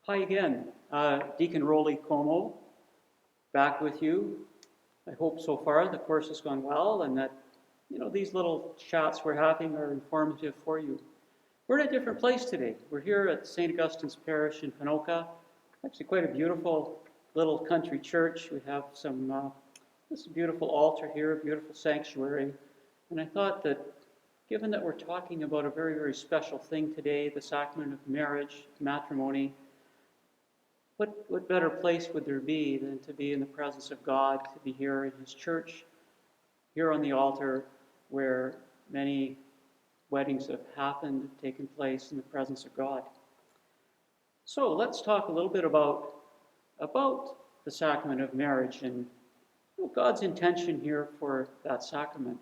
Hi again, Deacon Rolly Como, back with you. I hope so far the course has gone well and that, these little chats we're having are informative for you. We're in a different place today. We're here at St. Augustine's Parish in Ponoka. Actually quite a beautiful little country church. We have this beautiful altar here, a beautiful sanctuary. And I thought that given that we're talking about a very, very special thing today, the sacrament of marriage, matrimony, what better place would there be than to be in the presence of God, to be here in His church, here on the altar, where many weddings have happened, taken place in the presence of God. So let's talk a little bit about the sacrament of marriage and God's intention here for that sacrament.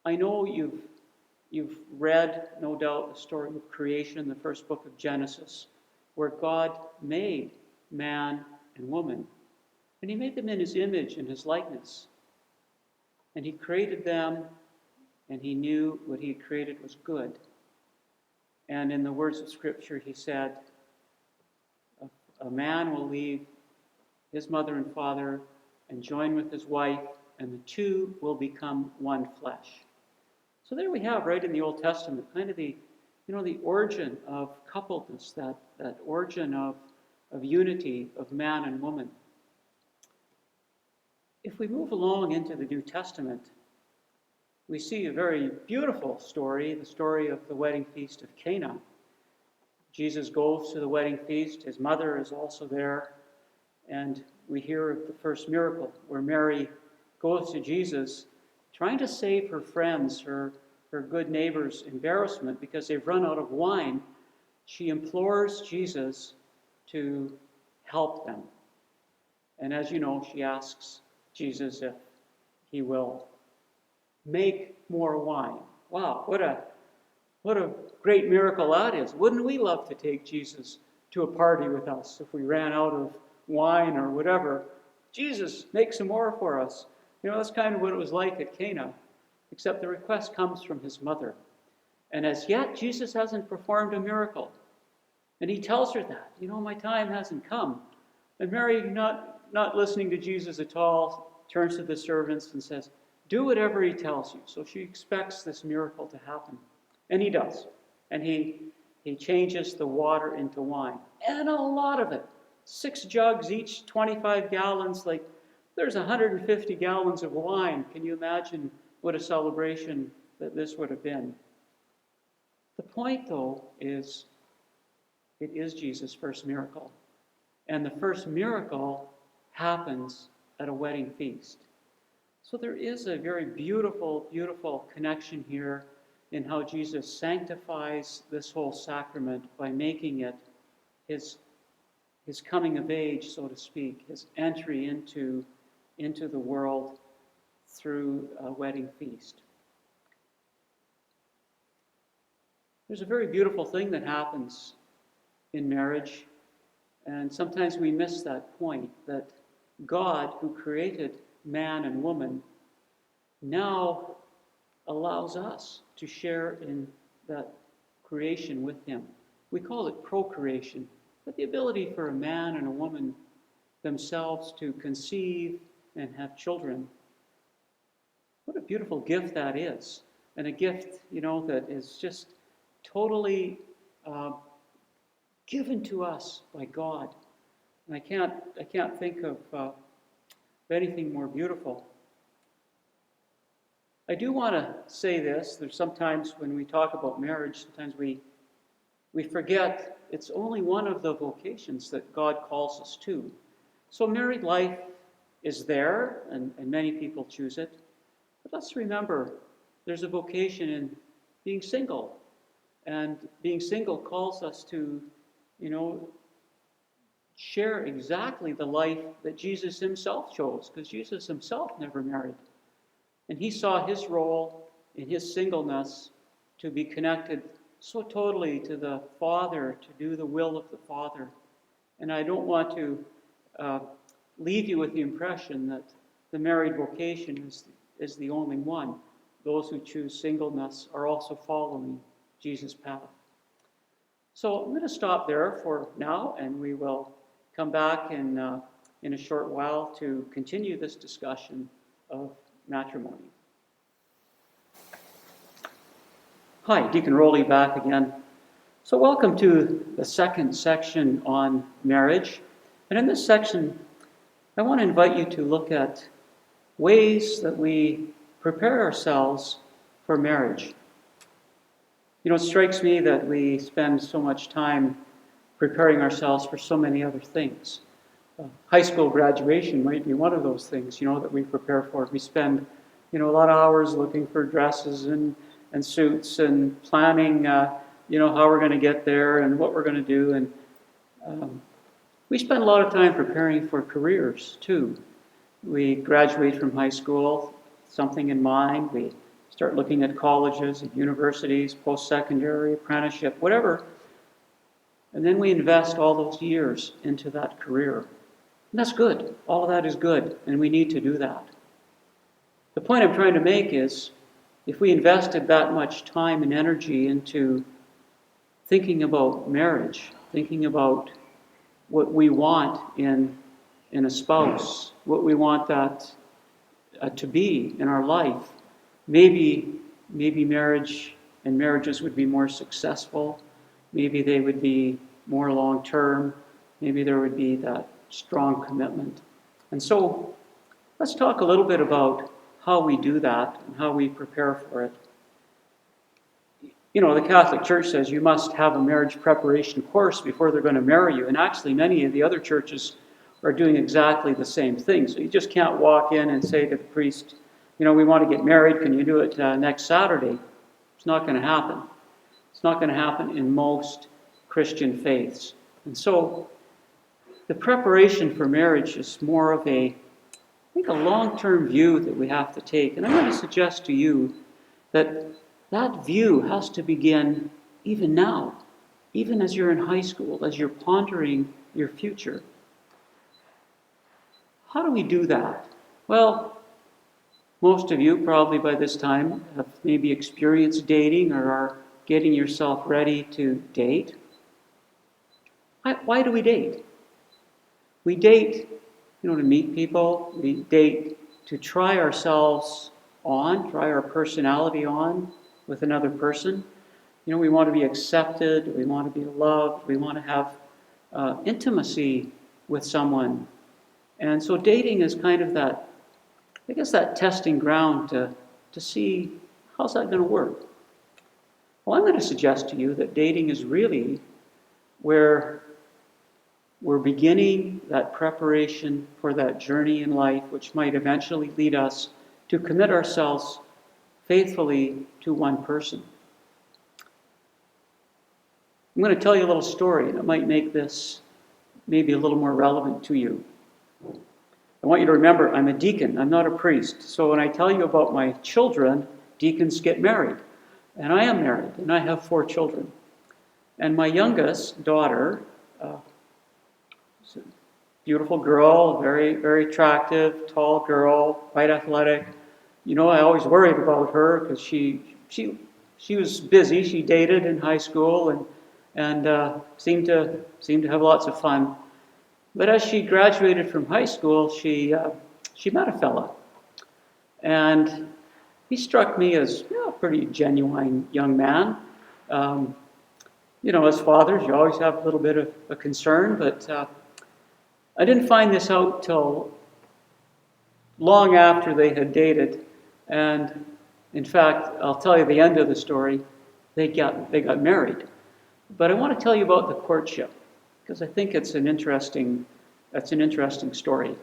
I know you've read, no doubt, the story of creation, the first book of Genesis, where God made man and woman. And He made them in His image and His likeness. And He created them, and He knew what He had created was good. And in the words of Scripture, He said, a man will leave his mother and father and join with his wife, and the two will become one flesh. So there we have, right in the Old Testament, kind of the origin of coupledness, that origin of unity of man and woman. If we move along into the New Testament, we see a very beautiful story, the story of the wedding feast of Cana. Jesus goes to the wedding feast. His mother is also there. And we hear of the first miracle where Mary goes to Jesus trying to save her friends, her good neighbors' embarrassment because they've run out of wine. She implores Jesus to help them. And as you know, she asks Jesus if He will make more wine. Wow, what a great miracle that is. Wouldn't we love to take Jesus to a party with us if we ran out of wine or whatever? Jesus, make some more for us. That's kind of what it was like at Cana, except the request comes from His mother. And as yet, Jesus hasn't performed a miracle. And He tells her that, my time hasn't come. And Mary, not listening to Jesus at all, turns to the servants and says, do whatever He tells you. So she expects this miracle to happen. And He does. And He changes the water into wine. And a lot of it. 6 jugs, each 25 gallons. There's 150 gallons of wine. Can you imagine what a celebration that this would have been? The point, though, is it is Jesus' first miracle. And the first miracle happens at a wedding feast. So there is a very beautiful, beautiful connection here in how Jesus sanctifies this whole sacrament by making it his coming of age, so to speak, his entry into the world through a wedding feast. There's a very beautiful thing that happens in marriage, and sometimes we miss that point, that God, who created man and woman, now allows us to share in that creation with Him. We call it procreation, but the ability for a man and a woman themselves to conceive and have children. What a beautiful gift that is. And a gift, that is just totally given to us by God. And I can't think of anything more beautiful. I do want to say this. There's sometimes when we talk about marriage, sometimes we forget it's only one of the vocations that God calls us to. So married life is there, and many people choose it. But let's remember, there's a vocation in being single. And being single calls us to, share exactly the life that Jesus Himself chose, because Jesus Himself never married. And He saw His role in His singleness to be connected so totally to the Father, to do the will of the Father. And I don't want to leave you with the impression that the married vocation is the only one. Those who choose singleness are also following Jesus' path. So I'm going to stop there for now, and we will come back in a short while to continue this discussion of matrimony. Hi, Deacon Rowley back again. So welcome to the second section on marriage. And in this section, I want to invite you to look at ways that we prepare ourselves for marriage. You know, it strikes me that we spend so much time preparing ourselves for so many other things. High school graduation might be one of those things, that we prepare for. We spend, a lot of hours looking for dresses and suits and planning, how we're going to get there and what we're going to do. And we spend a lot of time preparing for careers, too. We graduate from high school, something in mind. We start looking at colleges, at universities, post-secondary, apprenticeship, whatever. And then we invest all those years into that career. And that's good. All of that is good, and we need to do that. The point I'm trying to make is, if we invested that much time and energy into thinking about marriage, thinking about what we want in a spouse, what we want that to be in our life, maybe marriage and marriages would be more successful. Maybe they would be more long-term. Maybe there would be that strong commitment. And so let's talk a little bit about how we do that and how we prepare for it. The Catholic Church says you must have a marriage preparation course before they're going to marry you. And actually, many of the other churches are doing exactly the same thing. So you just can't walk in and say to the priest, we want to get married. Can you do it next Saturday? It's not going to happen. It's not going to happen in most Christian faiths. And so the preparation for marriage is more of a long-term view that we have to take. And I'm going to suggest to you that view has to begin even now, even as you're in high school, as you're pondering your future. How do we do that? Well, most of you probably by this time have maybe experienced dating or are getting yourself ready to date. Why do we date? We date, to meet people. We date to try ourselves on, try our personality on with another person. We want to be accepted. We want to be loved. We want to have intimacy with someone. And so dating is kind of that testing ground to see how's that going to work. Well, I'm going to suggest to you that dating is really where we're beginning that preparation for that journey in life, which might eventually lead us to commit ourselves faithfully to one person. I'm going to tell you a little story, and it might make this maybe a little more relevant to you. I want you to remember, I'm a deacon, I'm not a priest. So when I tell you about my children, deacons get married. And I am married, and I have 4 children. And my youngest daughter, is a beautiful girl, very, very attractive, tall girl, quite athletic. I always worried about her because she was busy. She dated in high school and seemed to have lots of fun. But as she graduated from high school, she met a fella, and he struck me as a pretty genuine young man. As fathers, you always have a little bit of a concern, but I didn't find this out till long after they had dated. And in fact, I'll tell you the end of the story. They got married. But I want to tell you about the courtship, because I think it's an interesting story.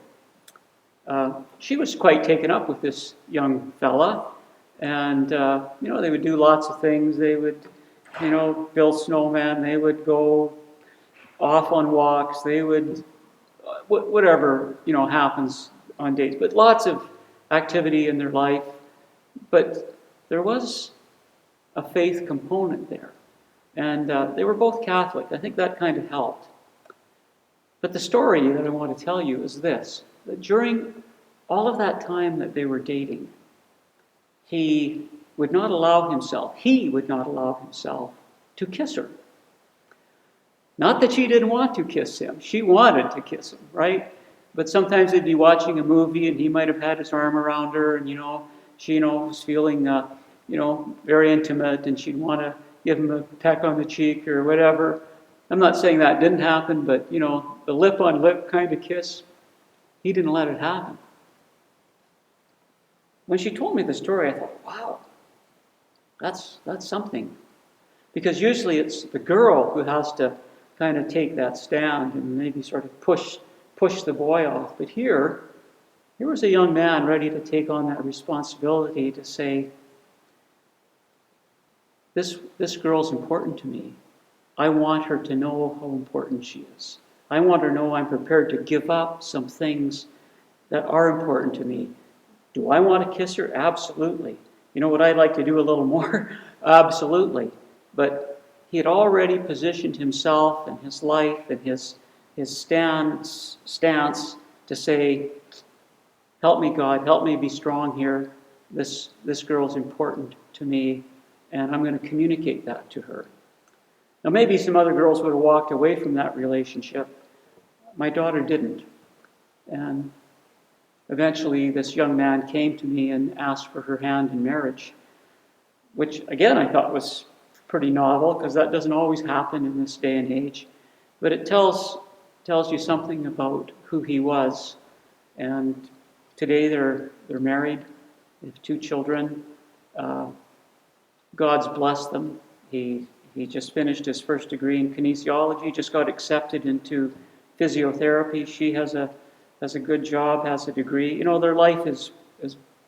She was quite taken up with this young fella, and they would do lots of things. They would, build snowmen. They would go off on walks. They would whatever happens on dates, but lots of activity in their life. But there was a faith component there, and they were both Catholic. I think that kind of helped. But the story that I want to tell you is this, that during all of that time that they were dating, he would not allow himself to kiss her. Not that she didn't want to kiss him. She wanted to kiss him, right? But sometimes they'd be watching a movie and he might have had his arm around her and, she, was feeling, very intimate and she'd want to give him a peck on the cheek or whatever. I'm not saying that didn't happen, but, the lip-on-lip kind of kiss, he didn't let it happen. When she told me the story, I thought, wow, that's something. Because usually it's the girl who has to kind of take that stand and maybe sort of push the boy off. But here was a young man ready to take on that responsibility to say, this girl's important to me. I want her to know how important she is. I want her to know I'm prepared to give up some things that are important to me. Do I want to kiss her? Absolutely. You know what I'd like to do a little more? Absolutely. But he had already positioned himself and his life and his stance to say, help me, God, help me be strong here. This girl's important to me, and I'm going to communicate that to her. Now, maybe some other girls would have walked away from that relationship. My daughter didn't. And eventually, this young man came to me and asked for her hand in marriage, which, again, I thought was pretty novel, because that doesn't always happen in this day and age. But it tells you something about who he was. And today they're married. They have 2 children. God's blessed them. He just finished his first degree in kinesiology, just got accepted into physiotherapy. She has a good job, has a degree. Their life is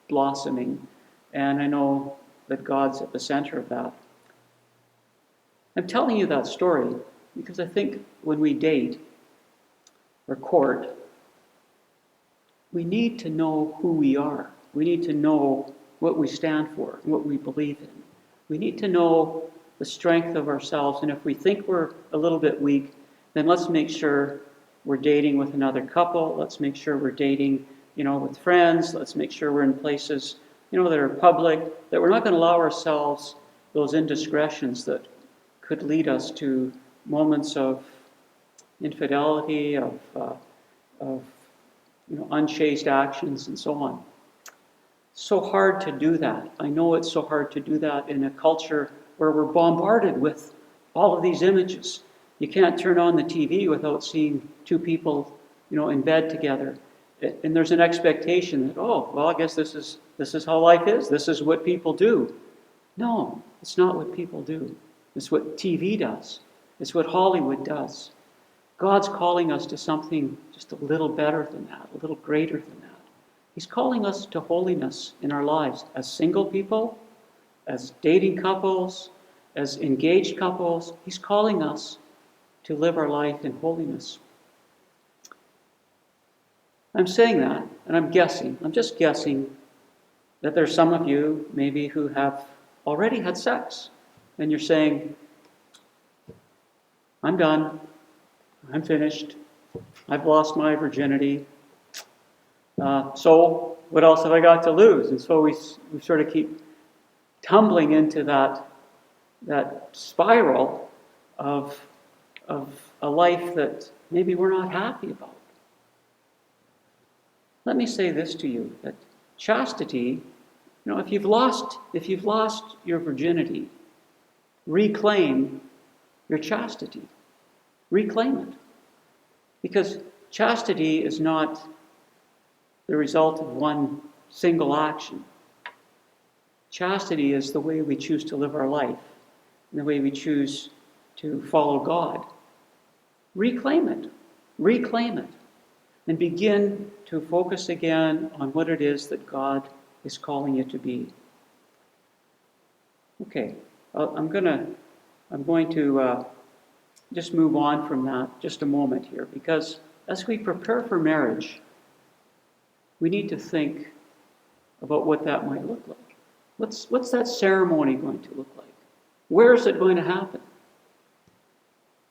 blossoming. And I know that God's at the center of that. I'm telling you that story because I think when we date or court, we need to know who we are. We need to know what we stand for, what we believe in. We need to know the strength of ourselves. And if we think we're a little bit weak, then let's make sure we're dating with another couple. Let's make sure we're dating, with friends. Let's make sure we're in places, that are public, that we're not going to allow ourselves those indiscretions that could lead us to moments of infidelity, of unchaste actions, and so on. So hard to do that. I know it's so hard to do that in a culture where we're bombarded with all of these images. You can't turn on the TV without seeing 2 people, in bed together. And there's an expectation that, I guess this is how life is. This is what people do. No, it's not what people do. It's what TV does. It's what Hollywood does. God's calling us to something just a little better than that, a little greater than that. He's calling us to holiness in our lives as single people, as dating couples, as engaged couples. He's calling us to live our life in holiness. I'm saying that, and I'm just guessing that there's some of you maybe who have already had sex, and you're saying, I'm done, I'm finished, I've lost my virginity, so what else have I got to lose? And so we sort of keep tumbling into that spiral of a life that maybe we're not happy about. Let me say this to you, that chastity, if you've lost your virginity, reclaim your chastity. Reclaim it. Because chastity is not the result of one single action. Chastity is the way we choose to live our life, and the way we choose to follow God. Reclaim it. Reclaim it. And begin to focus again on what it is that God is calling you to be. Okay, I'm going to just move on from that just a moment here, because as we prepare for marriage, we need to think about what that might look like. What's that ceremony going to look like? Where is it going to happen?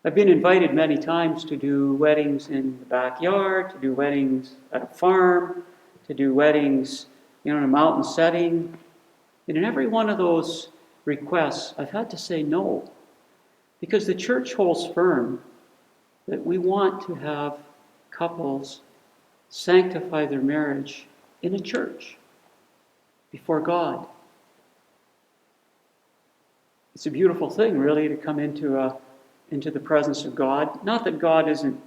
I've been invited many times to do weddings in the backyard, to do weddings at a farm, to do weddings in a mountain setting. And in every one of those requests, I've had to say no, because the church holds firm that we want to have couples sanctify their marriage in a church before God. It's a beautiful thing, really, to come into the presence of God. Not that God isn't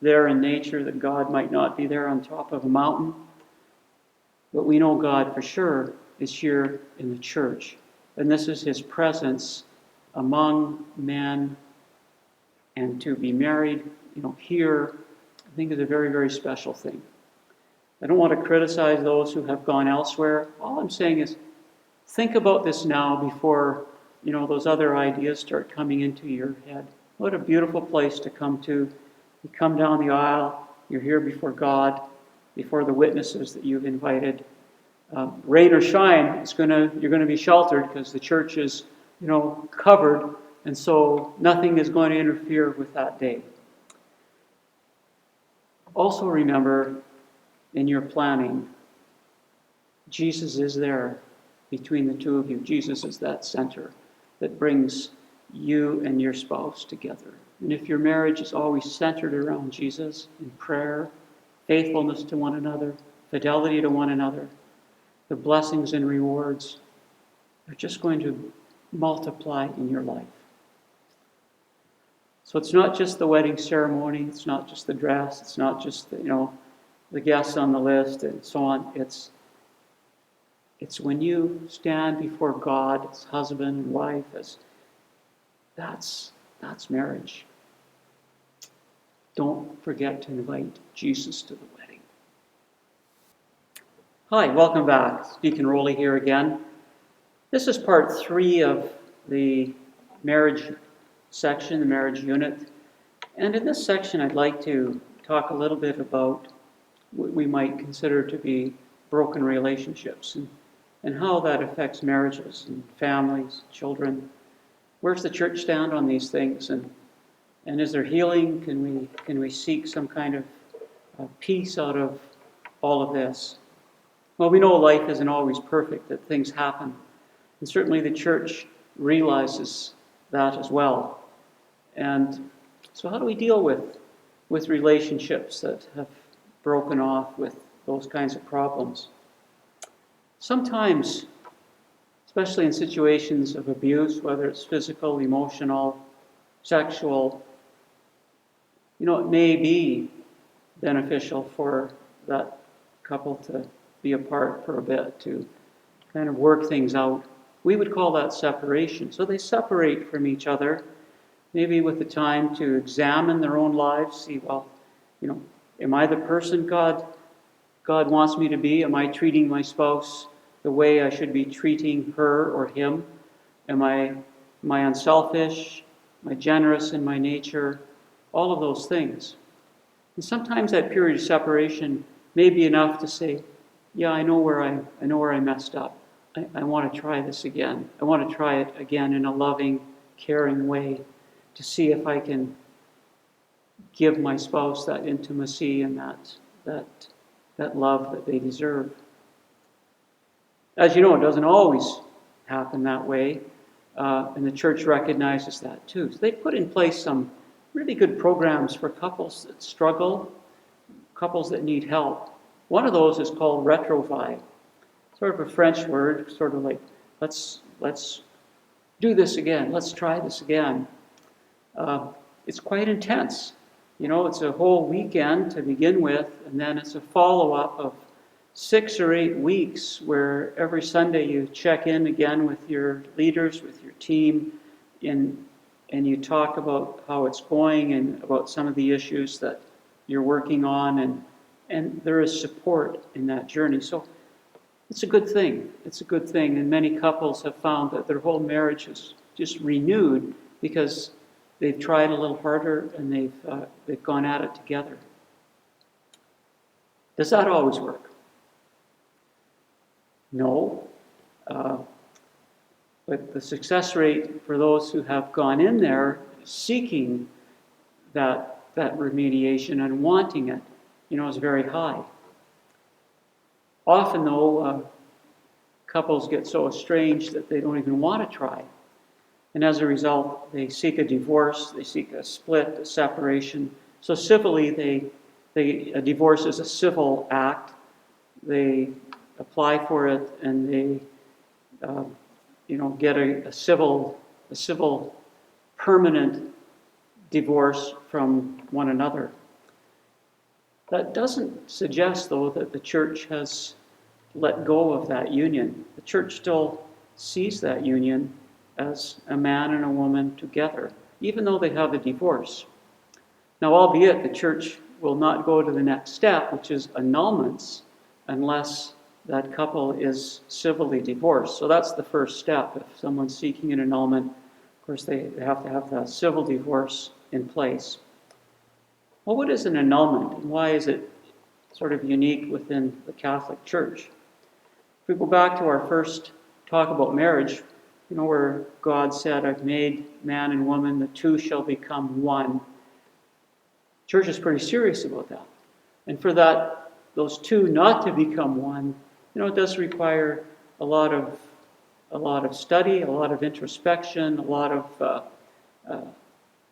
there in nature, that God might not be there on top of a mountain, but we know God for sure is here in the church. And this is his presence among men, and to be married, here, I think is a very, very special thing. I don't want to criticize those who have gone elsewhere. All I'm saying is, think about this now before, those other ideas start coming into your head. What a beautiful place to come to. You come down the aisle, you're here before God, before the witnesses that you've invited. Rain or shine, you're going to be sheltered because the church is, covered, and so nothing is going to interfere with that day. Also remember, in your planning, Jesus is there between the two of you. Jesus is that center that brings you and your spouse together. And if your marriage is always centered around Jesus in prayer, faithfulness to one another, fidelity to one another, the blessings and rewards are just going to multiply in your life. So it's not just the wedding ceremony, it's not just the dress, it's not just the guests on the list and so on. It's when you stand before God as husband and wife, that's marriage. Don't forget to invite Jesus to the wedding. Hi, welcome back. Deacon Rowley here again. This is part 3 of the marriage section, the marriage unit. And in this section, I'd like to talk a little bit about what we might consider to be broken relationships and how that affects marriages and families, children. Where's the church stand on these things? And is there healing? Can we seek some kind of peace out of all of this? Well, we know life isn't always perfect, that things happen. And certainly the church realizes that as well. And so how do we deal with relationships that have broken off with those kinds of problems? Sometimes, especially in situations of abuse, whether it's physical, emotional, sexual, it may be beneficial for that couple to be apart for a bit, to kind of work things out. We would call that separation. So they separate from each other, maybe with the time to examine their own lives, see, am I the person God wants me to be? Am I treating my spouse the way I should be treating her or him? Am I unselfish? Am I generous in my nature? All of those things. And sometimes that period of separation may be enough to say, yeah, I know where I messed up. I want to try this again. I want to try it again in a loving, caring way to see if I can give my spouse that intimacy and that love that they deserve. As you know, it doesn't always happen that way, and the church recognizes that too. So they put in place some really good programs for couples that struggle, couples that need help. One of those is called Retrouvailles. Sort of a French word, sort of like, let's do this again, let's try this again. It's quite intense. It's a whole weekend to begin with, and then it's a follow-up of 6 or 8 weeks where every Sunday you check in again with your leaders, with your team, and you talk about how it's going and about some of the issues that you're working on, and there is support in that journey. So it's a good thing. It's a good thing. And many couples have found that their whole marriage is just renewed because they've tried a little harder and they've gone at it together. Does that always work? No. But the success rate for those who have gone in there seeking that remediation and wanting it, is very high. Often, though, couples get so estranged that they don't even want to try. And as a result, they seek a divorce, they seek a split, a separation, So civilly, a divorce is a civil act. They apply for it, and they get a civil permanent divorce from one another. That doesn't suggest, though, that the church has let go of that union. The church still sees that union as a man and a woman together, even though they have a divorce. Now, albeit the church will not go to the next step, which is annulments, unless that couple is civilly divorced. So that's the first step. If someone's seeking an annulment, of course, they have to have the civil divorce in place. Well, what is an annulment, and why is it sort of unique within the Catholic Church? If we go back to our first talk about marriage, where God said, I've made man and woman, the two shall become one. The Church is pretty serious about that. And for those two not to become one, it does require a lot of study, a lot of introspection, a lot of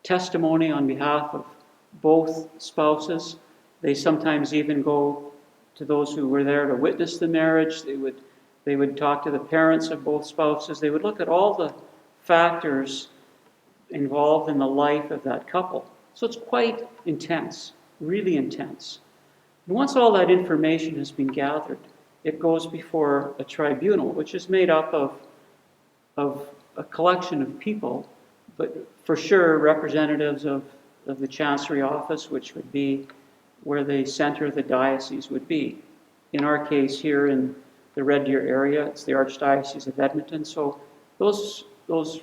testimony on behalf of both spouses. They sometimes even go to those who were there to witness the marriage. They would talk to the parents of both spouses. They would look at all the factors involved in the life of that couple. So it's quite intense, really intense. And once all that information has been gathered, it goes before a tribunal, which is made up of a collection of people, but for sure representatives of the Chancery Office, which would be where the center of the diocese would be. In our case here in the Red Deer area, it's the Archdiocese of Edmonton. So those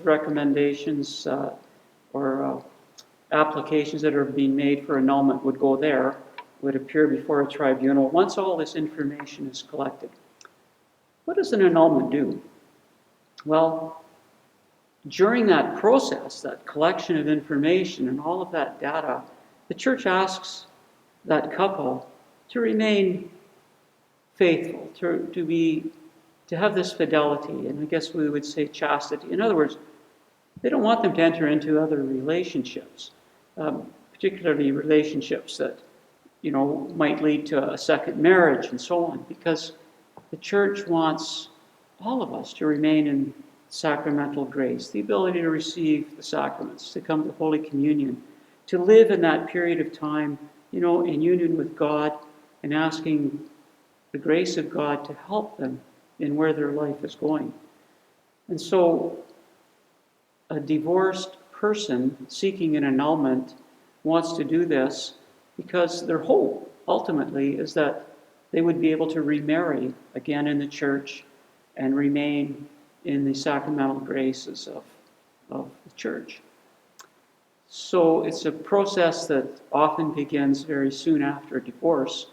recommendations or applications that are being made for annulment would go there, would appear before a tribunal once all this information is collected. What does an annulment do? Well, during that process, that collection of information and all of that data, the Church asks that couple to remain faithful, to have this fidelity, and I guess we would say chastity. In other words, they don't want them to enter into other relationships, particularly relationships that might lead to a second marriage and so on, because the Church wants all of us to remain in sacramental grace, the ability to receive the sacraments, to come to Holy Communion, to live in that period of time, in union with God and asking the grace of God to help them in where their life is going. And so a divorced person seeking an annulment wants to do this because their hope ultimately is that they would be able to remarry again in the Church and remain in the sacramental graces of the Church. So it's a process that often begins very soon after a divorce,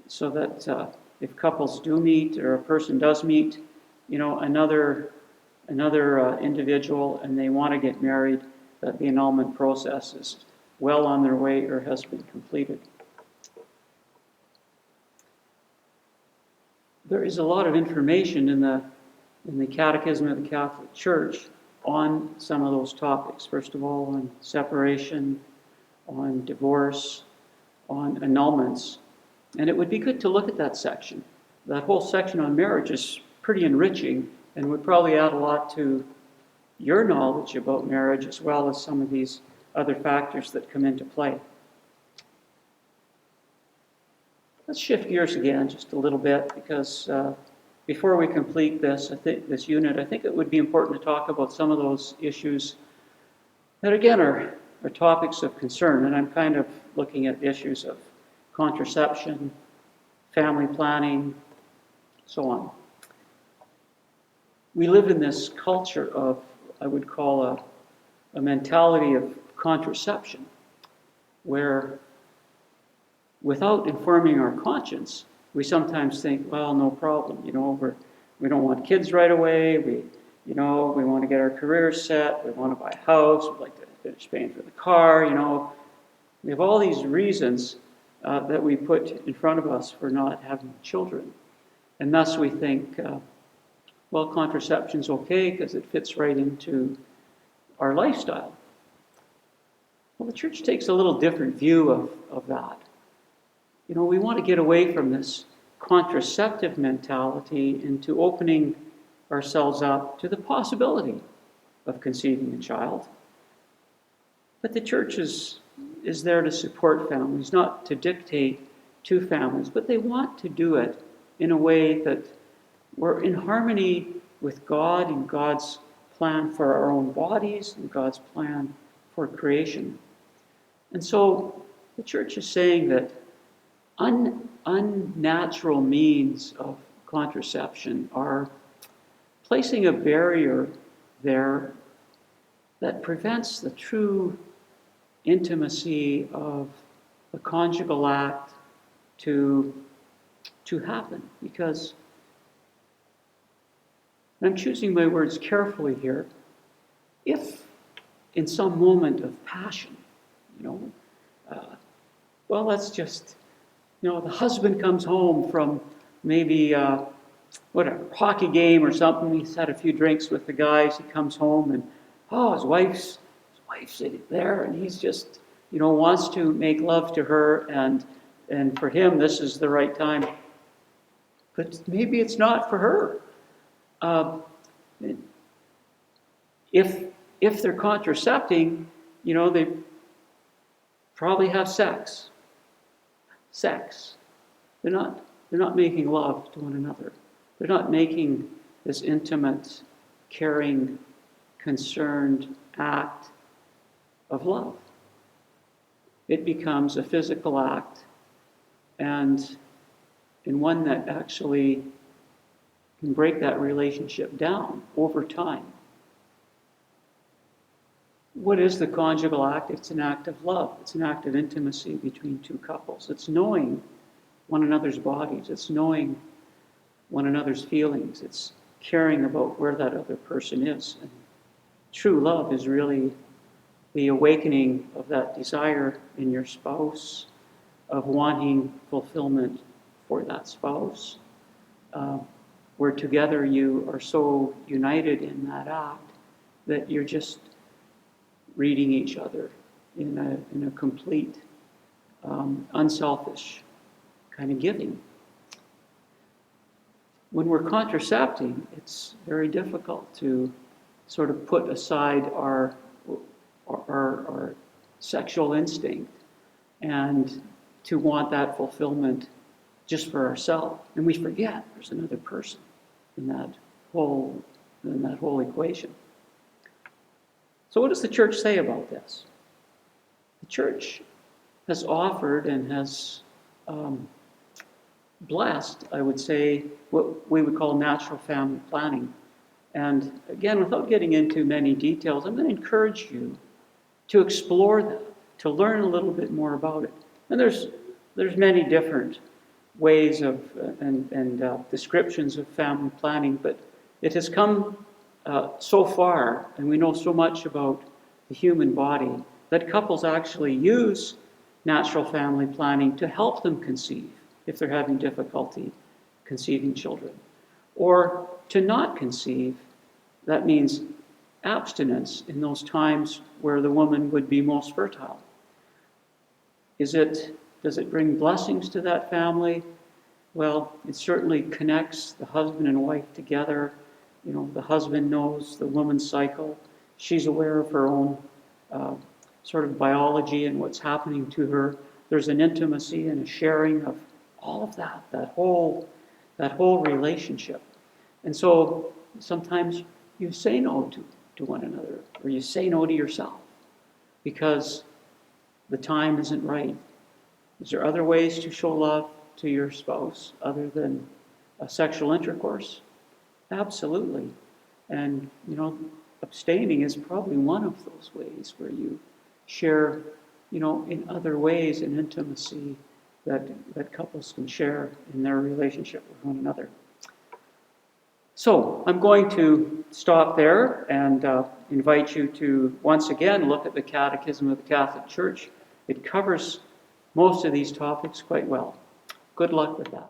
so that if couples do meet, or a person does meet, another individual, and they want to get married, that the annulment process is well on their way or has been completed. There is a lot of information in the Catechism of the Catholic Church on some of those topics. First of all, on separation, on divorce, on annulments. And it would be good to look at that section. That whole section on marriage is pretty enriching and would probably add a lot to your knowledge about marriage, as well as some of these other factors that come into play. Let's shift gears again just a little bit, because before we complete this unit, I think it would be important to talk about some of those issues that, again, are topics of concern. And I'm kind of looking at issues of contraception, family planning, so on. We live in this culture of, I would call a mentality of contraception, where without informing our conscience, we sometimes think, well, no problem, we don't want kids right away, we want to get our careers set, we want to buy a house, we'd like to finish paying for the car, We have all these reasons that we put in front of us for not having children. And thus we think, well, contraception's okay because it fits right into our lifestyle. Well, the church takes a little different view of that. We want to get away from this contraceptive mentality into opening ourselves up to the possibility of conceiving a child. But the church is there to support families, not to dictate to families, but they want to do it in a way that we're in harmony with God and God's plan for our own bodies and God's plan for creation. And so the church is saying that unnatural means of contraception are placing a barrier there that prevents the true intimacy of the conjugal act to happen. Because, and I'm choosing my words carefully here, if in some moment of passion, well, let's just, the husband comes home from maybe hockey game or something. He's had a few drinks with the guys. He comes home and his wife's sitting there, and he's just wants to make love to her, and for him this is the right time. But maybe it's not for her. If they're contracepting, they probably have sex. They're not making love to one another. They're not making this intimate, caring, concerned act of love. It becomes a physical act, and one that actually can break that relationship down over time. What is the conjugal act? It's an act of love. It's an act of intimacy between two couples. It's knowing one another's bodies. It's knowing one another's feelings. It's caring about where that other person is. And true love is really the awakening of that desire in your spouse, of wanting fulfillment for that spouse, where together you are so united in that act that you're just reading each other in a complete, unselfish kind of giving. When we're contracepting, it's very difficult to sort of put aside our sexual instinct and to want that fulfillment just for ourselves. And we forget there's another person in that whole equation. So what does the church say about this? The church has offered and has blessed, I would say, what we would call natural family planning. And again, without getting into many details, I'm going to encourage you to explore that, to learn a little bit more about it. And there's many different ways of and descriptions of family planning, but it has come so far, and we know so much about the human body, that couples actually use natural family planning to help them conceive if they're having difficulty conceiving children. Or to not conceive, that means abstinence in those times where the woman would be most fertile. Does it bring blessings to that family? Well, it certainly connects the husband and wife together. The husband knows the woman's cycle. She's aware of her own sort of biology and what's happening to her. There's an intimacy and a sharing of all of that whole relationship. And so sometimes you say no to one another, or you say no to yourself because the time isn't right. Is there other ways to show love to your spouse other than sexual intercourse? Absolutely. And, abstaining is probably one of those ways where you share, in other ways in intimacy that couples can share in their relationship with one another. So I'm going to stop there and invite you to once again look at the Catechism of the Catholic Church. It covers most of these topics quite well. Good luck with that.